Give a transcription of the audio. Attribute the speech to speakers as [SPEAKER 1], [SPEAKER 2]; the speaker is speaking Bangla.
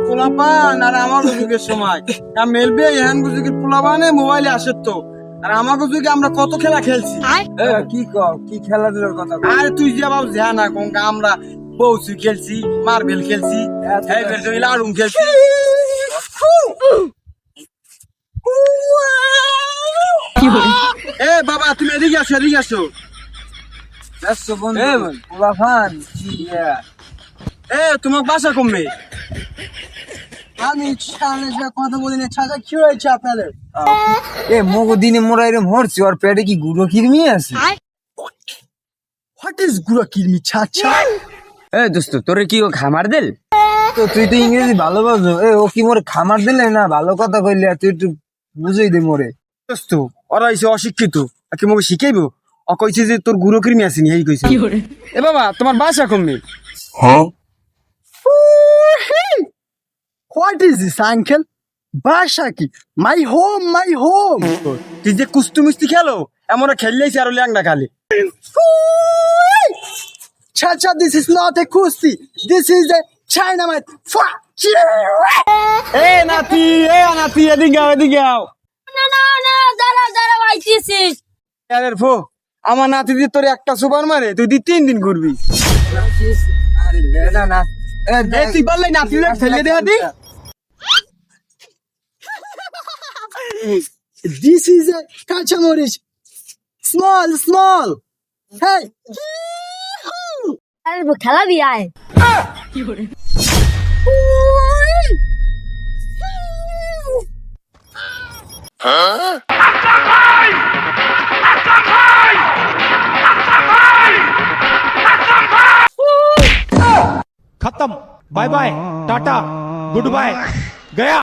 [SPEAKER 1] পোলাপান আর আমাকে যুগের সময় মেলবে এহান যুগের পোলাপানে মোবাইলে আসে তো আর আমাকে যুগে আমরা কত খেলা খেলছি।
[SPEAKER 2] কি কও কি খেলাধুলার কথা কও?
[SPEAKER 1] আর তুই যে বাবু ধ্যান না কোনকা আমরা বউসি খেলছি, মার্বেল খেলছি, লাড়ুম খেলছি। এ বাবা তুমি এদিকে আসো, এদিকে আসো।
[SPEAKER 2] ব্যস্ত বন্ধু পোলাপান কি
[SPEAKER 1] তোমার বাসা কমবে।
[SPEAKER 2] আমি সামনে যে কথা বলি না চাচা কি হয়েছে আপনাদের? মগো দিনে মোরা এরম হরছি ওর পেটে কি গুঁড়ো কিরমি আছে?
[SPEAKER 1] হোয়াট ইজ গুড়া কিরমি চাচা?
[SPEAKER 2] দোস্ত তোরে কি ও খামার দিল? তো তুই তো ইংরেজি ভালো বাজো। ও কি মোরে খামার দিলে না ভালো কথা কইলে তুই একটু বুঝাই দে মোরে।
[SPEAKER 1] দোস্ত ওরা হইছে অশিক্ষিত আর কি মোকে শিখাইবো। ও কইছে যে তোর গুঁড়ো কিরমি আসেনি এই কইছে। এ বাবা তোমার বাসা কমবে।
[SPEAKER 3] What is this, uncle? বাসা কি? My home, my home.
[SPEAKER 1] তুই যে কুস্তি মুস্তি খেলো এমন খেললেইছি আর ল্যাংডা খালি।
[SPEAKER 3] Chacha, this is not a kusti. This is a Chinaman. Fuck you.
[SPEAKER 1] এ নাতি এদিকে আও, এদিকে আও।
[SPEAKER 4] না দাঁড়া আইতেছি।
[SPEAKER 1] আরে ফো আমার নাতি দিয়ে তোর একটা সুপার মারে তুই 3 দিন ঘুরবি।
[SPEAKER 2] আরে বেটা না
[SPEAKER 1] তুই বললে নাতি ফেলে দেয়া দি।
[SPEAKER 3] This is a Kachamorish. Small. Hey.
[SPEAKER 4] আরে খেলাবি আয়।
[SPEAKER 5] खत्म bye bye tata good bye गया।